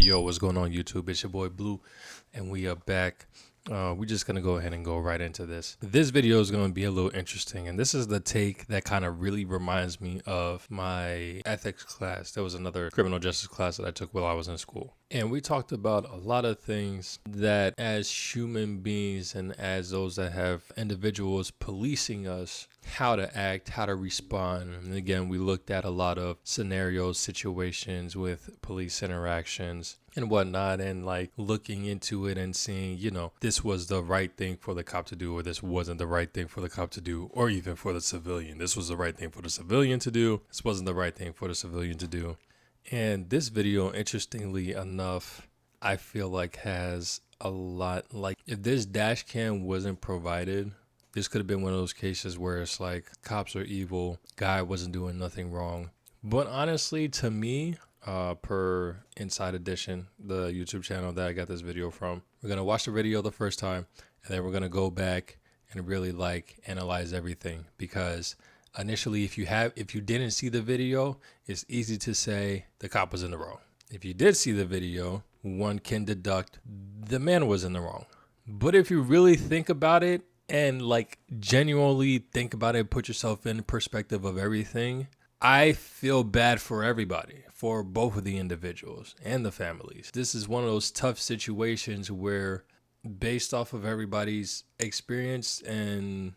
Yo, what's going on YouTube? It's your boy Blue, and we are back. We're just going to go ahead and go right into this. This video is going to be a little interesting, and this is the take that kind of really reminds me of my ethics class. There was another criminal justice class that I took while I was in school. And we talked about a lot of things that as human beings and as those that have individuals policing us, how to act, how to respond. And again, we looked at a lot of scenarios, situations with police interactions and whatnot, and like looking into it and seeing, you know, this was the right thing for the cop to do, or this wasn't the right thing for the cop to do, or even for the civilian. This was the right thing for the civilian to do. This wasn't the right thing for the civilian to do. And this video, interestingly enough, I feel like has a lot, like if this dash cam wasn't provided, this could have been one of those cases where it's like cops are evil, guy wasn't doing nothing wrong. But honestly, to me, per Inside Edition, the YouTube channel that I got this video from, we're going to watch the video the first time, and then we're going to go back and really like analyze everything. Because initially, if you didn't see the video, it's easy to say the cop was in the wrong. If you did see the video, one can deduct the man was in the wrong. But if you really think about it, and like genuinely think about it, put yourself in perspective of everything, I feel bad for everybody, for both of the individuals and the families. This is one of those tough situations where, based off of everybody's experience and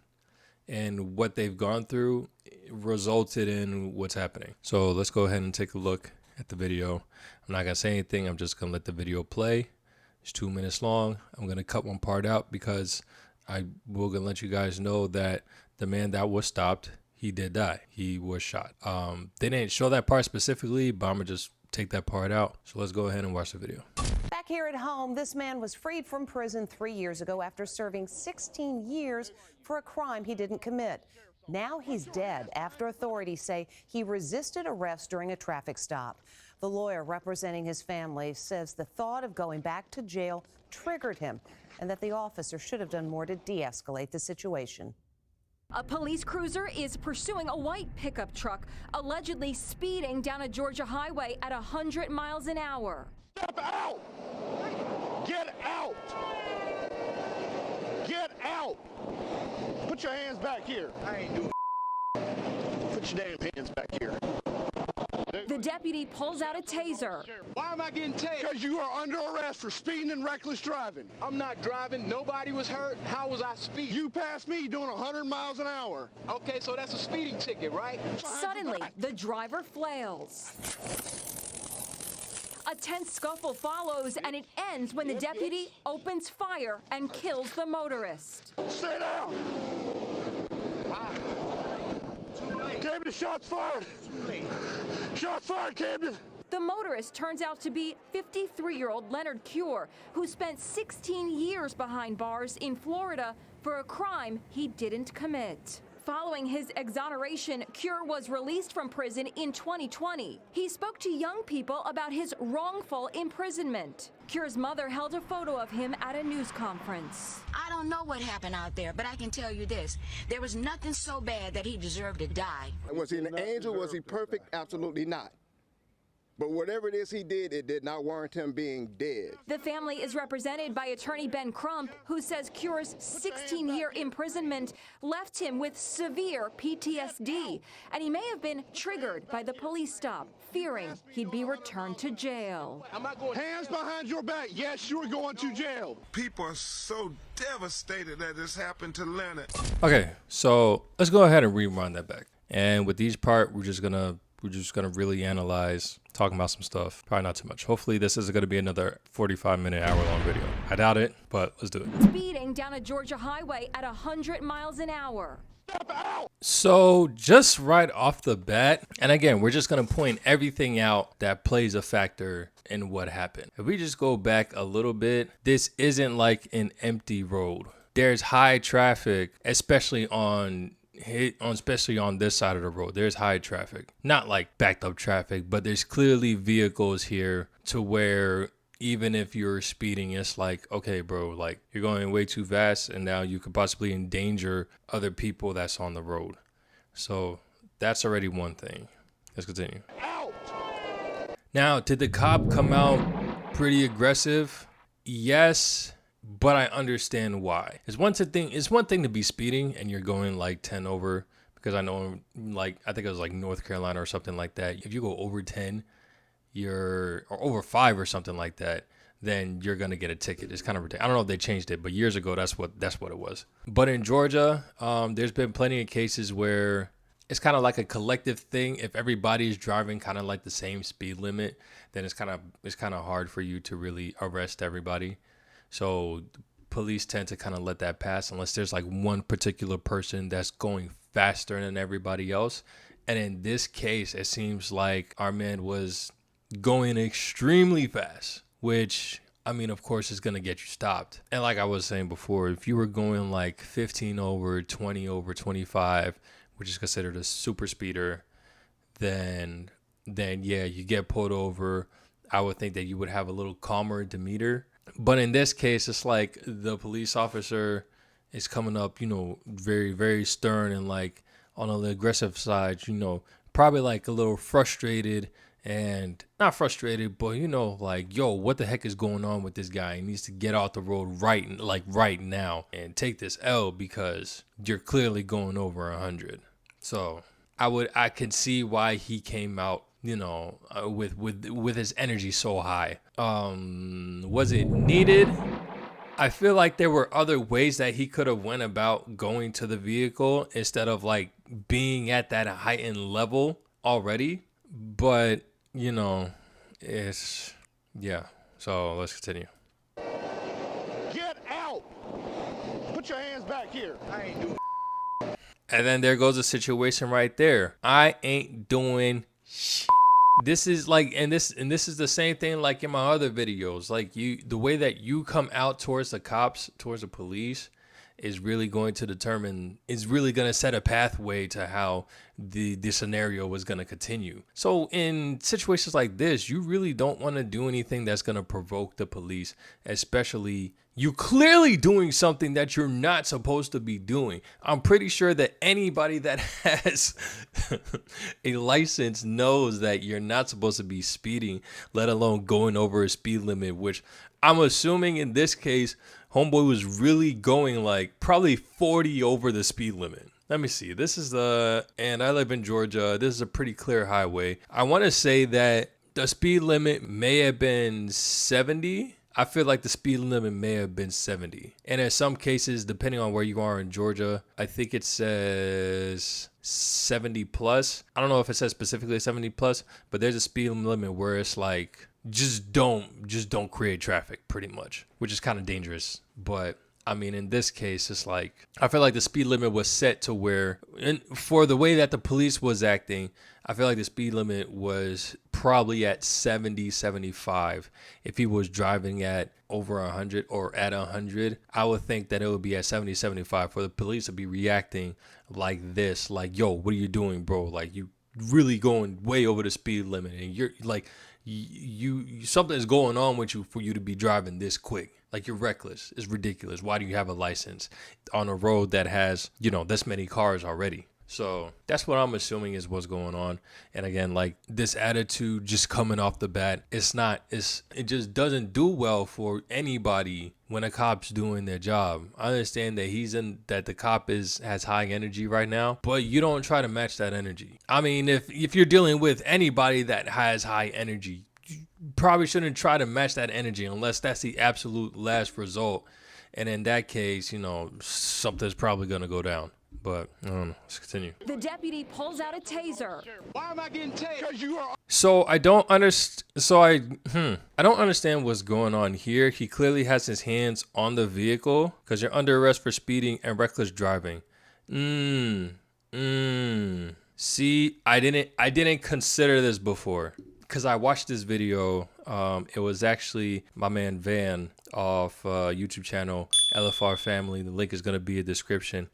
what they've gone through, resulted in what's happening. So let's go ahead and take a look at the video. I'm not gonna say anything. I'm just gonna let the video play. It's 2 minutes long. I'm gonna cut one part out because I will gonna let you guys know that the man that was stopped, he did die. He was shot. They didn't show that part specifically, but I'm gonna just take that part out. So let's go ahead and watch the video. Back here at home, this man was freed from prison 3 years ago after serving 16 years for a crime he didn't commit. Now he's dead after authorities say he resisted arrest during a traffic stop. The lawyer representing his family says the thought of going back to jail triggered him, and that the officer should have done more to de-escalate the situation. A police cruiser is pursuing a white pickup truck, allegedly speeding down a Georgia highway at 100 miles an hour. Step out! Get out! Get out! Put your hands back here. I ain't doing. Put your damn hands back here. The deputy pulls out a taser. Why am I getting tased? Because you are under arrest for speeding and reckless driving. I'm not driving. Nobody was hurt. How was I speeding? You passed me doing 100 miles an hour. Okay, so that's a speeding ticket, right? Suddenly, the driver flails. A tense scuffle follows, and it ends when the deputy opens fire and kills the motorist. Sit down. Camden, shots fired. Shots fired, Camden. The motorist turns out to be 53-year-old Leonard Cure, who spent 16 years behind bars in Florida for a crime he didn't commit. Following his exoneration, Cure was released from prison in 2020. He spoke to young people about his wrongful imprisonment. Cure's mother held a photo of him at a news conference. I don't know what happened out there, but I can tell you this. There was nothing so bad that he deserved to die. Was he an angel? Was he perfect? Absolutely not. But whatever it is he did, it did not warrant him being dead. The family is represented by attorney Ben Crump, who says Cure's 16-year imprisonment left him with severe PTSD, and he may have been triggered by the police stop, fearing he'd be returned to jail. Hands behind your back. Yes, you're going to jail. People are so devastated that this happened to Leonard. Okay, so let's go ahead and rewind that back. And with each part, we're just gonna really analyze, talking about some stuff. Probably not too much. Hopefully this isn't gonna be another 45-minute, hour-long video. I doubt it, but let's do it. Speeding down a Georgia highway at 100 miles an hour. Step out. So just right off the bat, and again, we're just gonna point everything out that plays a factor in what happened. If we just go back a little bit, this isn't like an empty road. There's high traffic, especially on this side of the road. There's high traffic, not like backed up traffic, but there's clearly vehicles here to where even if you're speeding, it's like, okay, bro, like you're going way too fast and now you could possibly endanger other people that's on the road. So that's already one thing. Let's continue. Out. Now, did the cop come out pretty aggressive? Yes, but I understand why. It's one thing to be speeding and you're going like 10 over, because I know, like, I think it was like North Carolina or something like that. If you go over 10, or over 5 or something like that, then you're gonna get a ticket. It's kind of ridiculous. I don't know if they changed it, but years ago that's what it was. But in Georgia, there's been plenty of cases where it's kind of like a collective thing. If everybody is driving kind of like the same speed limit, then it's kind of hard for you to really arrest everybody. So police tend to kind of let that pass unless there's like one particular person that's going faster than everybody else. And in this case, it seems like our man was going extremely fast, which, I mean, of course, is going to get you stopped. And like I was saying before, if you were going like 15 over, 20 over, 25, which is considered a super speeder, then yeah, you get pulled over. I would think that you would have a little calmer demeanor. But in this case, it's like the police officer is coming up, very, very stern and like on the aggressive side, probably like a little frustrated. And not frustrated, but like, yo, what the heck is going on with this guy? He needs to get off the road right now and take this L because you're clearly going over 100. So I can see why he came out, with his energy so high. Was it needed? I feel like there were other ways that he could have went about going to the vehicle instead of like being at that heightened level already. But it's, yeah. So let's continue. Get out! Put your hands back here. I ain't doing. And then there goes the situation right there. I ain't doing shit. This is like, and this is the same thing like in my other videos. Like the way that you come out towards the cops, towards the police, is really going to set a pathway to how the scenario was going to continue. So in situations like this, you really don't want to do anything that's going to provoke the police, especially you clearly doing something that you're not supposed to be doing. I'm pretty sure that anybody that has a license knows that you're not supposed to be speeding, let alone going over a speed limit, which I'm assuming in this case, homeboy was really going like probably 40 over the speed limit. Let me see. And I live in Georgia. This is a pretty clear highway. I want to say that the speed limit may have been 70. I feel like the speed limit may have been 70. And in some cases, depending on where you are in Georgia, I think it says 70 plus. I don't know if it says specifically 70 plus, but there's a speed limit where it's like, just don't create traffic pretty much, which is kind of dangerous. But I mean, in this case, it's like, I feel like the speed limit was set to where, and for the way that the police was acting, I feel like the speed limit was probably at 70, 75. If he was driving at over 100 or at 100, I would think that it would be at 70, 75 for the police to be reacting like this. Like, yo, what are you doing, bro? Like, you really going way over the speed limit, and you're like, you something's going on with you for you to be driving this quick. Like, you're reckless. It's ridiculous. Why do you have a license on a road that has, this many cars already? So that's what I'm assuming is what's going on. And again, like, this attitude just coming off the bat, it just doesn't do well for anybody when a cop's doing their job. I understand that the cop has high energy right now, but you don't try to match that energy. I mean, if you're dealing with anybody that has high energy, you probably shouldn't try to match that energy unless that's the absolute last result. And in that case, something's probably going to go down. But I don't know. Let's continue. The deputy pulls out a taser. Why am I getting tased? Because you are. So I don't understand. I don't understand what's going on here. He clearly has his hands on the vehicle because you're under arrest for speeding and reckless driving. See, I didn't consider this before because I watched this video. It was actually my man Van off YouTube channel LFR Family. The link is going to be in the description.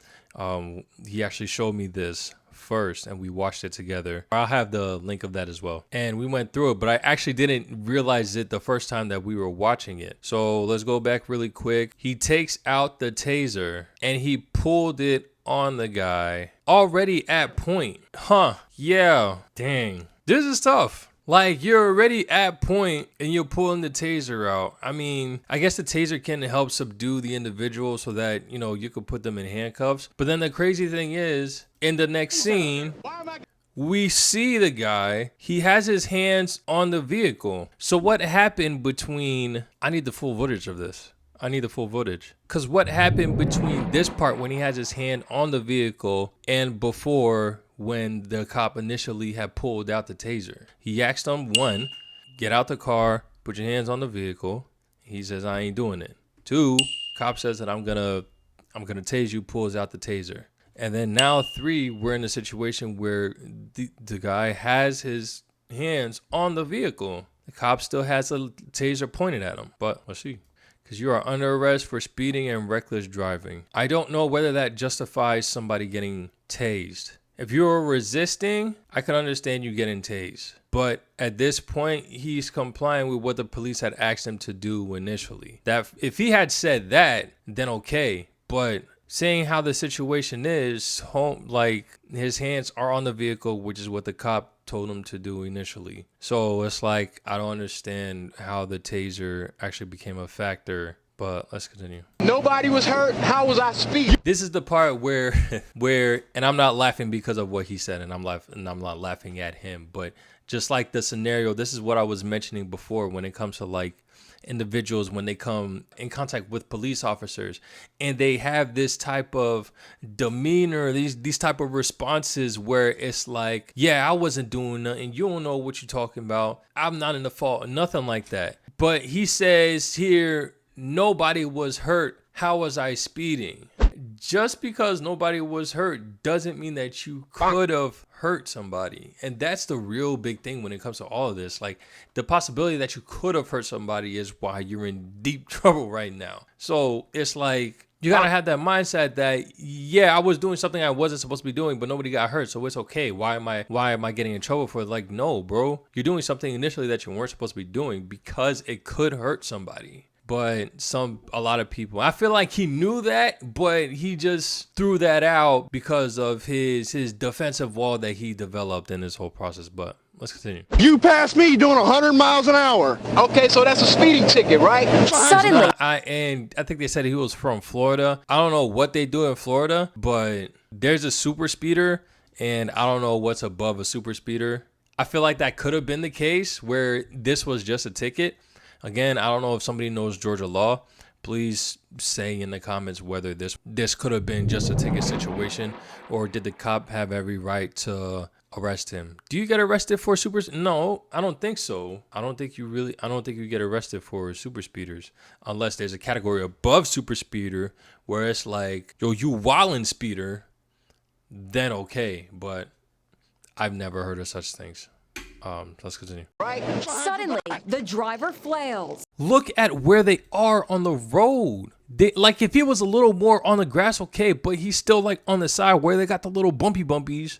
He actually showed me this first and we watched it together. I'll have the link of that as well. And we went through it, but I actually didn't realize it the first time that we were watching it. So let's go back really quick. He takes out the taser and he pulled it on the guy already at point. Yeah, dang. This is tough. Like, you're already at point and you're pulling the taser out. I mean, I guess the taser can help subdue the individual so that, you know, you could put them in handcuffs. But then the crazy thing is, in the next scene, we see the guy, he has his hands on the vehicle. So what happened between, I need the full footage of this. I need the full footage. Because what happened between this part when he has his hand on the vehicle and before when the cop initially had pulled out the taser? He asked him, one, get out the car, put your hands on the vehicle. He says, I ain't doing it. Two, cop says that I'm gonna tase you, pulls out the taser. And then now three, we're in a situation where the guy has his hands on the vehicle. The cop still has a taser pointed at him, but let's see. Because you are under arrest for speeding and reckless driving. I don't know whether that justifies somebody getting tased. If you're resisting, I can understand you getting tased. But at this point, he's complying with what the police had asked him to do initially. That if he had said that, then okay. But saying how the situation is, like his hands are on the vehicle, which is what the cop told him to do initially. So it's like, I don't understand how the taser actually became a factor. But let's continue. Nobody was hurt. How was I speeding? This is the part where and I'm not laughing because of what he said, and I'm not laughing at him, but just like the scenario, this is what I was mentioning before when it comes to like individuals when they come in contact with police officers and they have this type of demeanor, these type of responses where it's like, yeah, I wasn't doing nothing, you don't know what you're talking about, I'm not in the fault, nothing like that. But he says here, nobody was hurt, how was I speeding? Just because nobody was hurt doesn't mean that you could have hurt somebody. And that's the real big thing when it comes to all of this. Like, the possibility that you could have hurt somebody is why you're in deep trouble right now. So it's like, you gotta have that mindset that, yeah, I was doing something I wasn't supposed to be doing, but nobody got hurt, so it's okay. Why am I getting in trouble for it? Like, no, bro, you're doing something initially that you weren't supposed to be doing because it could hurt somebody. But a lot of people, I feel like he knew that, but he just threw that out because of his defensive wall that he developed in this whole process. But let's continue. You passed me doing 100 miles an hour. Okay, so that's a speeding ticket, right? Suddenly, And I think they said he was from Florida. I don't know what they do in Florida, but there's a super speeder, and I don't know what's above a super speeder. I feel like that could have been the case where this was just a ticket. Again, I don't know if somebody knows Georgia law. Please say in the comments whether this could have been just a ticket situation, or did the cop have every right to arrest him? Do you get arrested for No, I don't think so. I don't think you get arrested for super speeders unless there's a category above super speeder where it's like, yo, you wildin' speeder, then okay. But I've never heard of such things. Let's continue. suddenly, the driver flails. Look at where they are on the road. Like, if he was a little more on the grass, okay, but he's still like on the side where they got the little bumpies,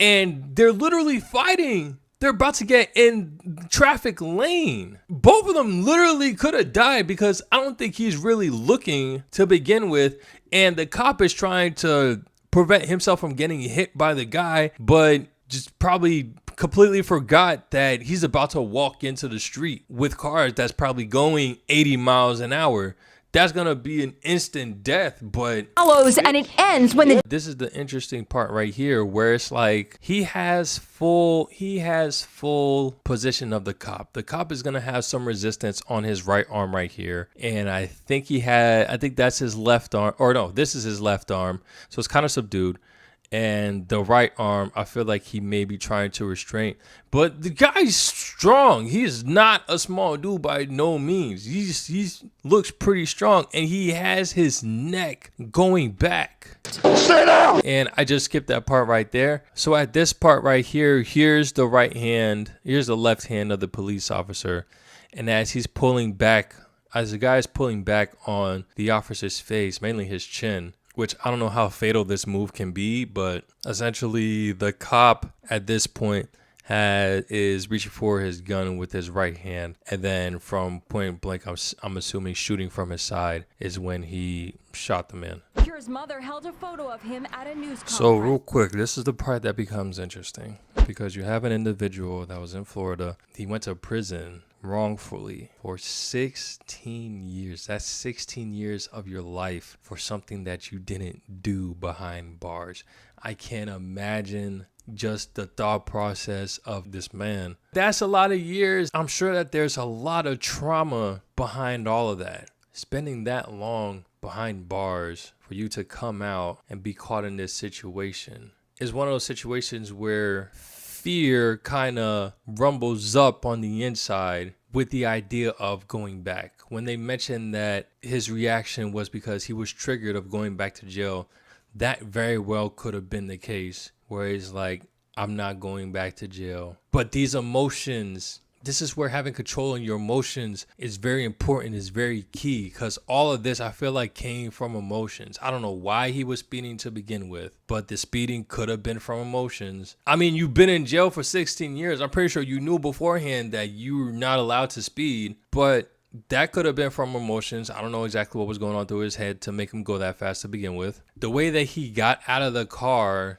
and they're literally fighting. They're about to get in the traffic lane. Both of them literally could have died because I don't think he's really looking to begin with, and the cop is trying to prevent himself from getting hit by the guy, but just probably completely forgot that he's about to walk into the street with cars that's probably going 80 miles an hour. That's gonna be an instant death. But Follows, and it ends when the this is the interesting part right here, where it's like he has full position of the cop. The cop is gonna have some resistance on his right arm right here, and I think that's his left arm, or no, this is his left arm, so it's kind of subdued. And the right arm, I feel like he may be trying to restrain. But the guy's strong. He's not a small dude by no means. He looks pretty strong. And he has his neck going back. Sit down! And I just skipped that part right there. So at this part right here, here's the right hand. Here's the left hand of the police officer. And as he's pulling back, as the guy's pulling back on the officer's face, mainly his chin, which I don't know how fatal this move can be, but essentially the cop at this point is reaching for his gun with his right hand, and then from point blank, I'm assuming shooting from his side is when he shot the man. Cure's mother held a photo of him at a news conference. So real quick, this is the part that becomes interesting. because you have an individual that was in Florida. He went to prison wrongfully for 16 years. That's 16 years of your life for something that you didn't do behind bars. I can't imagine just the thought process of this man. That's a lot of years. I'm sure that there's a lot of trauma behind all of that. Spending that long behind bars for you to come out and be caught in this situation is one of those situations where fear kind of rumbles up on the inside with the idea of going back. When they mentioned that his reaction was because he was triggered of going back to jail, that very well could have been the case, where he's like, I'm not going back to jail. But these emotions, this is where having control in your emotions is very important, is very key, because all of this I feel like came from emotions. I don't know why he was speeding to begin with, but the speeding could have been from emotions. I mean, you've been in jail for 16 years. I'm pretty sure you knew beforehand that you're not allowed to speed, but that could have been from emotions. I don't know exactly what was going on through his head to make him go that fast to begin with. The way that he got out of the car,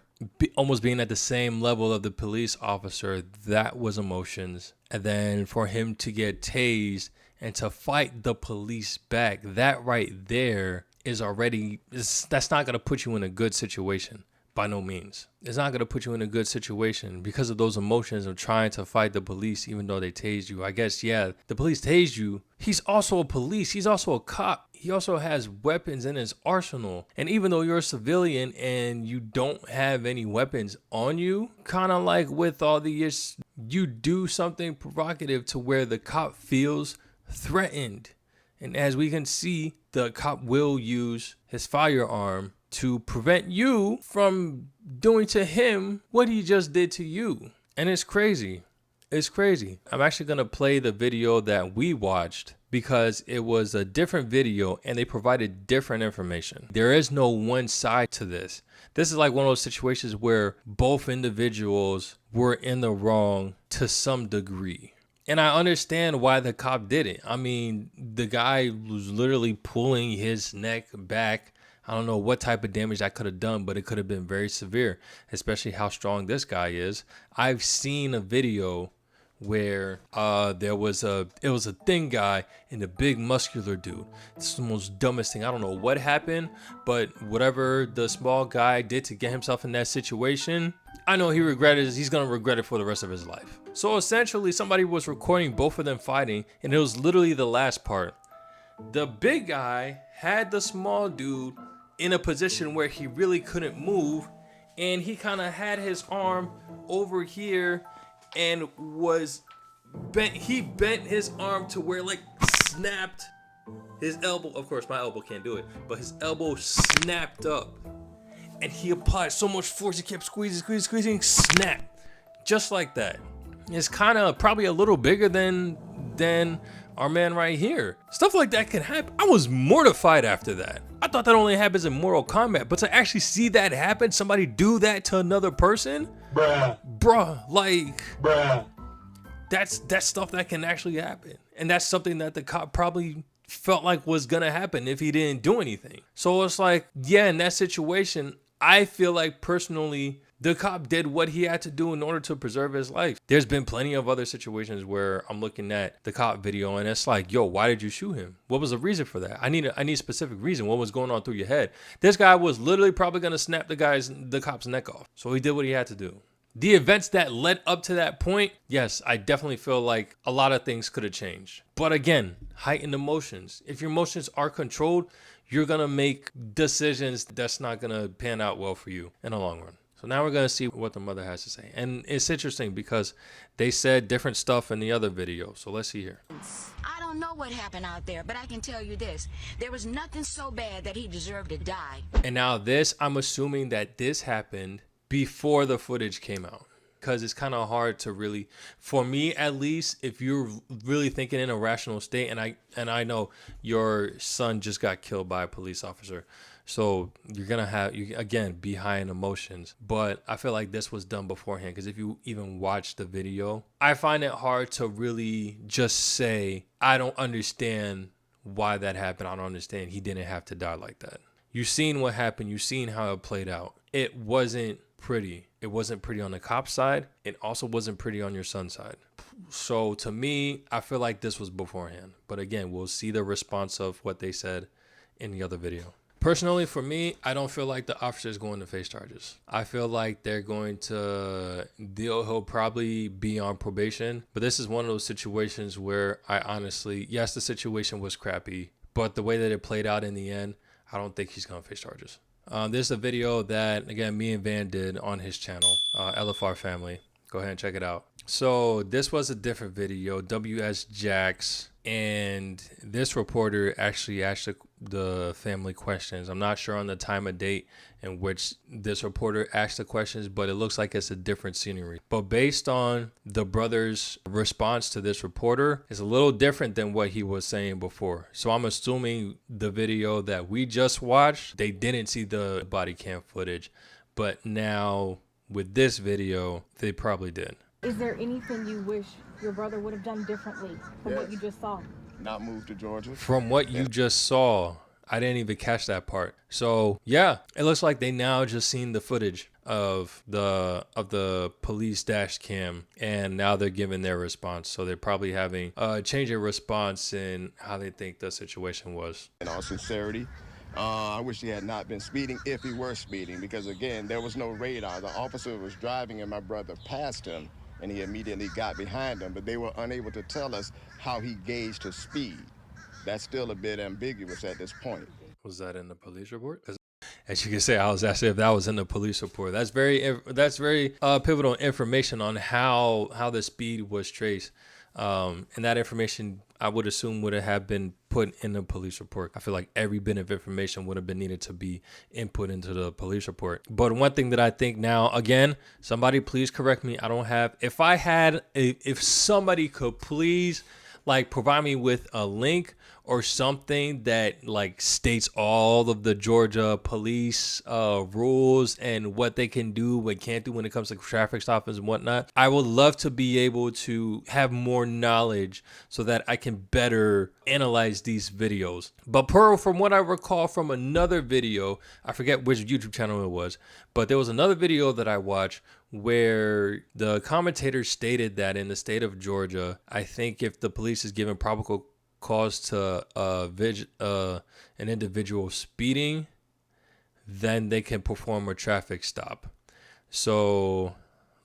almost being at the same level of the police officer, that was emotions. And then for him to get tased and to fight the police back, that right there is already, that's not going to put you in a good situation. By no means. It's not going to put you in a good situation because of those emotions of trying to fight the police even though they tased you. I guess, yeah, the police tased you. He's also a police. He's also a cop. He also has weapons in his arsenal. And even though you're a civilian and you don't have any weapons on you, kind of like with all the years, you do something provocative to where the cop feels threatened. And as we can see, the cop will use his firearm to prevent you from doing to him what he just did to you. And it's crazy. It's crazy. I'm actually going to play the video that we watched because it was a different video and they provided different information. There is no one side to this. This is like one of those situations where both individuals were in the wrong to some degree. And I understand why the cop did it. I mean, the guy was literally pulling his neck back. I don't know what type of damage that could have done, but it could have been very severe, especially how strong this guy is. I've seen a video where it was a thin guy and a big muscular dude. This is the most dumbest thing. I don't know what happened, but whatever the small guy did to get himself in that situation, I know he's going to regret it for the rest of his life. So essentially somebody was recording both of them fighting, and it was literally the last part. The big guy had the small dude in a position where he really couldn't move, and he kind of had his arm over here and was bent. He bent his arm to where like snapped his elbow. Of course my elbow can't do it, but his elbow snapped up, and he applied so much force, he kept squeezing, snap, just like that. It's kind of probably a little bigger than our man right here. Stuff like that can happen. I was mortified after that. I thought that only happens in Mortal Kombat, but to actually see that happen, somebody do that to another person, that's stuff that can actually happen. And that's something that the cop probably felt like was gonna happen if he didn't do anything. So it's like, yeah, in that situation, I feel like personally, the cop did what he had to do in order to preserve his life. There's been plenty of other situations where I'm looking at the cop video and it's like, yo, why did you shoot him? What was the reason for that? I need a specific reason. What was going on through your head? This guy was literally probably going to snap the cop's neck off. So he did what he had to do. The events that led up to that point, yes, I definitely feel like a lot of things could have changed. But again, heightened emotions. If your emotions are controlled, you're going to make decisions that's not going to pan out well for you in the long run. So now we're going to see what the mother has to say. And it's interesting because they said different stuff in the other video. So let's see here. I don't know what happened out there, but I can tell you this. There was nothing so bad that he deserved to die. And now this, I'm assuming that this happened before the footage came out. Because it's kind of hard to really, for me at least, if you're really thinking in a rational state, and I know your son just got killed by a police officer. So you're going to have, again, be high in emotions. But I feel like this was done beforehand, because if you even watch the video, I find it hard to really just say, I don't understand why that happened. I don't understand. He didn't have to die like that. You've seen what happened. You've seen how it played out. It wasn't pretty. It wasn't pretty on the cop side. It also wasn't pretty on your son's side. So to me, I feel like this was beforehand. But again, we'll see the response of what they said in the other video. Personally, for me, I don't feel like the officer is going to face charges. I feel like they're going to deal. He'll probably be on probation. But this is one of those situations where I honestly, yes, the situation was crappy. But the way that it played out in the end, I don't think he's going to face charges. This is a video that, again, me and Van did on his channel, LFR Family. Go ahead and check it out. So this was a different video, WS Jax, and this reporter actually asked the family questions. I'm not sure on the time of date in which this reporter asked the questions, but it looks like it's a different scenery. But based on the brother's response to this reporter, it's a little different than what he was saying before. So I'm assuming the video that we just watched, they didn't see the body cam footage, but now with this video, they probably did. Is there anything you wish your brother would have done differently from what you just saw? Not moved to Georgia. From what you just saw, I didn't even catch that part. So yeah, it looks like they now just seen the footage of the police dash cam, and now they're giving their response. So they're probably having a change in response in how they think the situation was. In all sincerity, I wish he had not been speeding if he were speeding, because again, there was no radar. The officer was driving and my brother passed him and he immediately got behind him, but they were unable to tell us how he gauged his speed. That's still a bit ambiguous at this point. Was that in the police report? As you can say, I was asking if that was in the police report. That's very pivotal information on how the speed was traced. And that information, I would assume, would have been put in the police report. I feel like every bit of information would have been needed to be input into the police report. But one thing that I think now, again, somebody please correct me. I don't have, if somebody could please like provide me with a link or something that like states all of the Georgia police rules and what they can do and can't do when it comes to traffic stops and whatnot. I would love to be able to have more knowledge so that I can better analyze these videos. But from what I recall from another video, I forget which YouTube channel it was, but there was another video that I watched where the commentator stated that in the state of Georgia, I think if the police is given probable cause to an individual speeding, then they can perform a traffic stop. So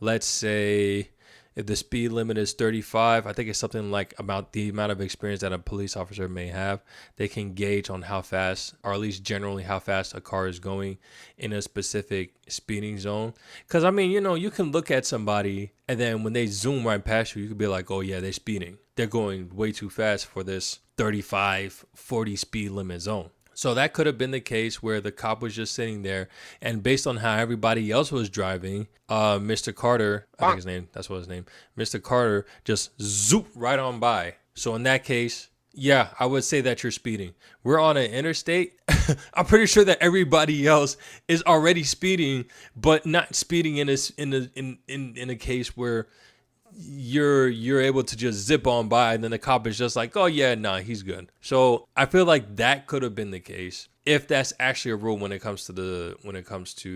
let's say if the speed limit is 35, I think it's something like about the amount of experience that a police officer may have. They can gauge on how fast, or at least generally how fast a car is going in a specific speeding zone. Because, I mean, you know, you can look at somebody and then when they zoom right past you, you could be like, oh, yeah, they're speeding. They're going way too fast for this 35, 40 speed limit zone. So that could have been the case where the cop was just sitting there, and based on how everybody else was driving, Mr. Carter, I think his name, that's what his name, Mr. Carter just zooped right on by. So in that case, yeah, I would say that you're speeding. We're on an interstate. I'm pretty sure that everybody else is already speeding, but not speeding in a case where you're able to just zip on by, and then the cop is just like, oh yeah, nah, he's good. So I feel like that could have been the case if that's actually a rule when it comes to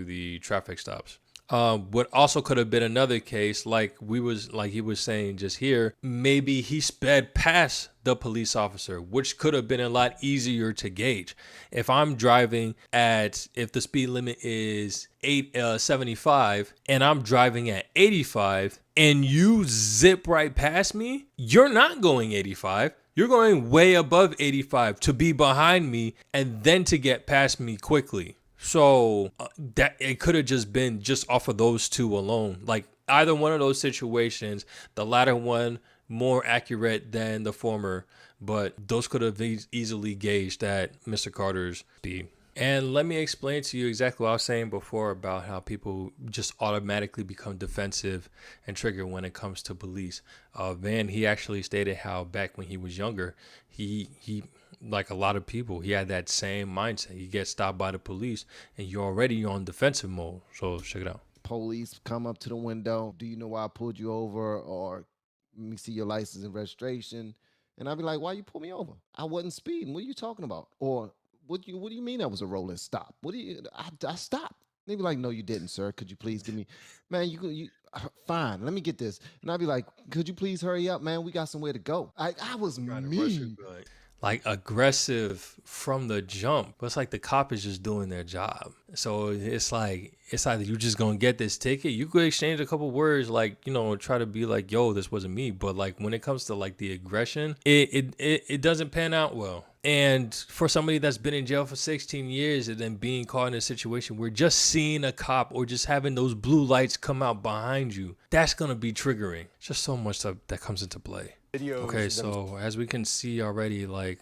the traffic stops. What also could have been another case, like he was saying just here, maybe he sped past the police officer, which could have been a lot easier to gauge. If I'm driving if the speed limit is 75 and I'm driving at 85 and you zip right past me, you're not going 85. You're going way above 85 to be behind me and then to get past me quickly. So that it could have just been just off of those two alone. Like either one of those situations, the latter one more accurate than the former, but those could have easily gauged at Mr. Carter's speed. And let me explain to you exactly what I was saying before about how people just automatically become defensive and trigger when it comes to police. Van, he actually stated how back when he was younger, he like a lot of people, he had that same mindset. You get stopped by the police and you're already on defensive mode. So check it out. Police come up to the window. Do you know why I pulled you over? Or let me see your license and registration. And I'd be like, why you pull me over? I wasn't speeding. What are you talking about? Or what do you mean that was a rolling stop? I stopped. They be like, no, you didn't, sir. Could you please give me, man, fine, let me get this. And I'd be like, could you please hurry up, man? We got somewhere to go. I was mean. Like aggressive from the jump, but it's like the cop is just doing their job. So it's like, it's either you just gonna get this ticket, you could exchange a couple words, like, you know, try to be like, yo, this wasn't me. But like when it comes to like the aggression, it doesn't pan out well. And for somebody that's been in jail for 16 years and then being caught in a situation where just seeing a cop or just having those blue lights come out behind you, that's gonna be triggering. Just so much stuff that comes into play. Okay, so as we can see already, like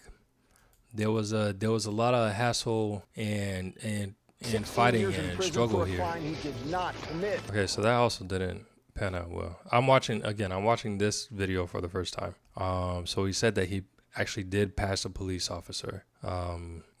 there was a lot of hassle and fighting and struggle here. Okay, so that also didn't pan out well. I'm watching this video for the first time. So he said that he actually did pass a police officer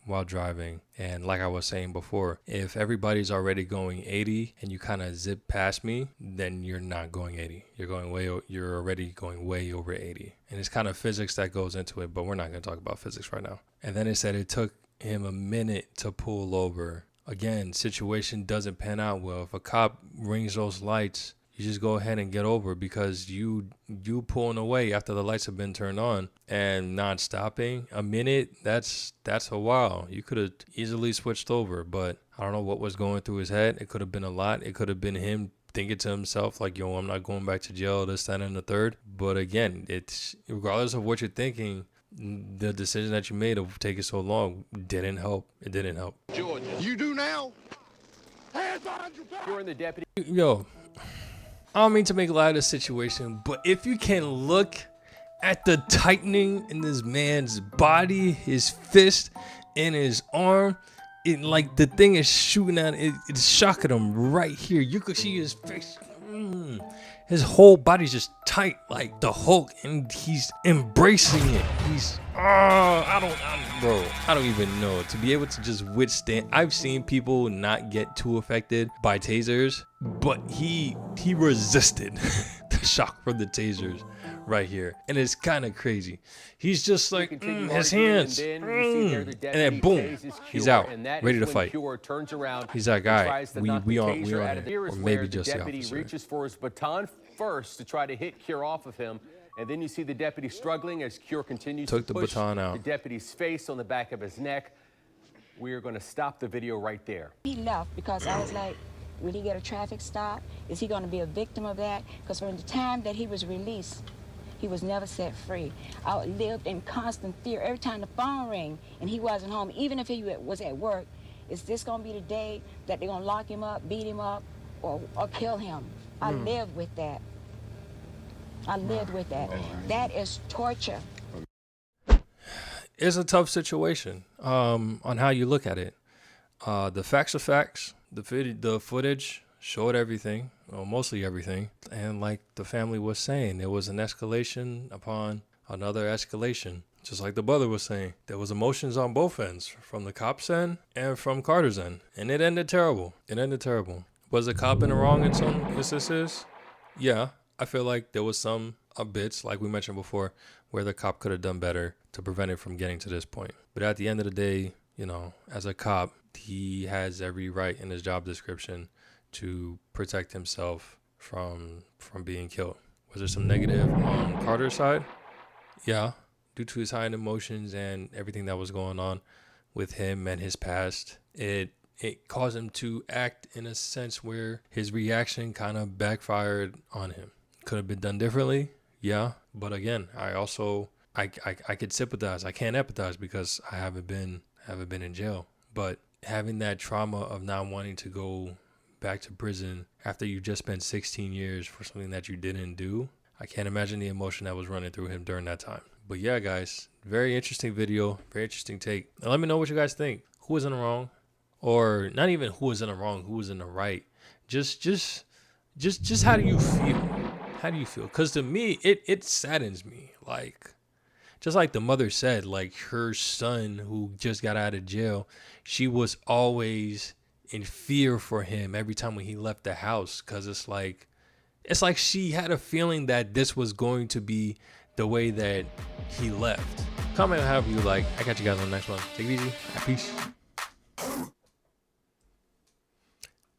while driving, and like I was saying before, if everybody's already going 80 and you kind of zip past me, then you're not going 80. You're already going way over 80, and it's kind of physics that goes into it, but we're not going to talk about physics right now. And then it said it took him a minute to pull over. Again, situation doesn't pan out well. If a cop rings those lights, you just go ahead and get over, because you pulling away after the lights have been turned on and not stopping a minute, that's a while. You could have easily switched over, but I don't know what was going through his head. It could have been a lot. It could have been him thinking to himself like, yo, I'm not going back to jail, this, that, and the third. But again, it's regardless of what you're thinking, the decision that you made of taking so long didn't help. It didn't help. Georgia. You do now? Hands behind your back. You're in the deputy. Yo, I don't mean to make light of the situation, but if you can look at the tightening in this man's body, his fist and his arm, it like the thing is shooting at it, it's shocking him right here. You could see his face. His whole body's just tight like the Hulk, and he's embracing it. He's I don't even know. To be able to just withstand, I've seen people not get too affected by tasers, but he resisted the shock from the tasers right here, and it's kind of crazy. He's just like his hands, and then boom, he's out, ready to fight. He's that guy. We on it, or maybe just the officer. Reaches for his baton first to try to hit Cure off of him, and then you see the deputy struggling as Cure continues to push the deputy's face on the back of his neck. We are going to stop the video right there. He left because I was like, will he get a traffic stop? Is he going to be a victim of that? Because from the time that he was released, he was never set free. I lived in constant fear. Every time the phone rang and he wasn't home, even if he was at work, is this going to be the day that they're going to lock him up, beat him up, or kill him? I lived with that. I lived with that. That is torture. It's a tough situation on how you look at it. The facts are facts. The footage showed everything, well, mostly everything. And like the family was saying, there was an escalation upon another escalation. Just like the brother was saying, there was emotions on both ends, from the cop's end and from Carter's end. And it ended terrible. It ended terrible. Was the cop in the wrong in some instances? Yeah, I feel like there was some bits, like we mentioned before, where the cop could have done better to prevent it from getting to this point. But at the end of the day, you know, as a cop, he has every right in his job description to protect himself from being killed. Was there some negative on Carter's side? Yeah, due to his high emotions and everything that was going on with him and his past, it caused him to act in a sense where his reaction kind of backfired on him. Could have been done differently, yeah. But again, I could sympathize. I can't empathize because I haven't been in jail. But having that trauma of not wanting to go back to prison after you just spent 16 years for something that you didn't do, I can't imagine the emotion that was running through him during that time. But yeah, guys, very interesting video, very interesting take. Now let me know what you guys think. Who was in the wrong? Or not even who was in the wrong, who was in the right. Just how do you feel? How do you feel? Because to me, it saddens me. Like, just like the mother said, like her son who just got out of jail, she was always in fear for him every time when he left the house. Because it's like she had a feeling that this was going to be the way that he left. Comment however you like. I got you guys on the next one. Take it easy. Peace.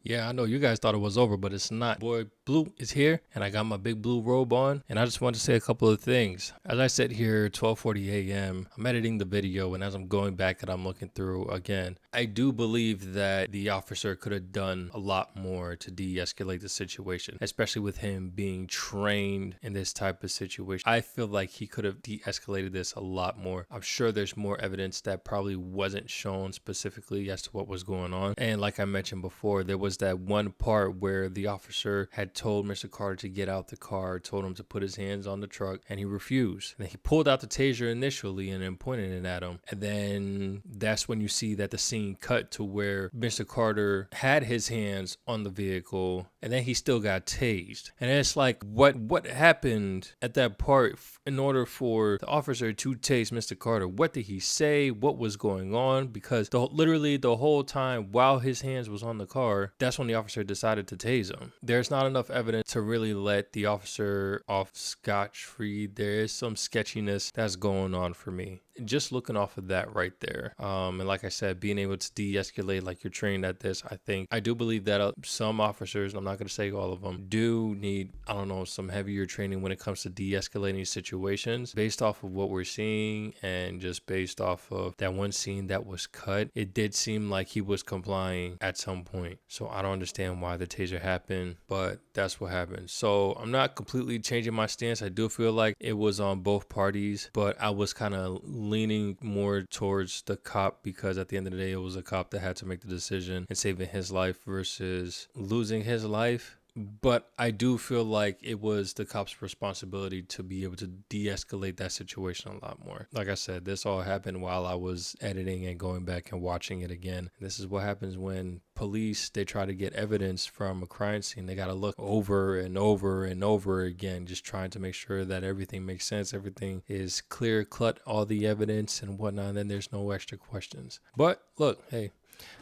Yeah, I know you guys thought it was over, but it's not. Boy Blue is here, and I got my big blue robe on, and I just wanted to say a couple of things. As I sit here 12:40 a.m., I'm editing the video, and as I'm going back and I'm looking through again, I do believe that the officer could have done a lot more to de-escalate the situation, especially with him being trained in this type of situation. I feel like he could have de-escalated this a lot more. I'm sure there's more evidence that probably wasn't shown specifically as to what was going on. And like I mentioned before, there was that one part where the officer had told Mr. Carter to get out the car, told him to put his hands on the truck, and he refused. And then he pulled out the taser initially and then pointed it at him. And then that's when you see that the scene cut to where Mr. Carter had his hands on the vehicle, and then he still got tased. And it's like, what happened at that part in order for the officer to tase Mr. Carter? What did he say? What was going on? Because literally the whole time while his hands was on the car, that's when the officer decided to tase him. There's not enough evidence to really let the officer off scotch-free. There is some sketchiness that's going on for me. Just looking off of that right there. And like I said, being able to de-escalate like you're trained at this, I do believe that some officers, and I'm not going to say all of them, do need, I don't know, some heavier training when it comes to de-escalating situations. Based off of what we're seeing and just based off of that one scene that was cut, it did seem like he was complying at some point. So I don't understand why the taser happened, but that's what happened. So I'm not completely changing my stance. I do feel like it was on both parties, but I was kind of leaning more towards the cop, because at the end of the day, it was a cop that had to make the decision in saving his life versus losing his life. But I do feel like it was the cop's responsibility to be able to de-escalate that situation a lot more. Like I said, this all happened while I was editing and going back and watching it again. This is what happens when police, they try to get evidence from a crime scene. They got to look over and over and over again, just trying to make sure that everything makes sense. Everything is clear cut, all the evidence and whatnot. And then there's no extra questions. But look, hey,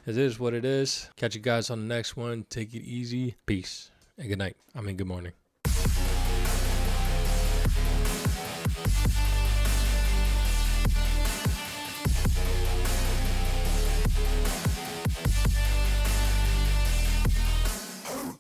it is what it is. Catch you guys on the next one. Take it easy. Peace. And good night. Good morning.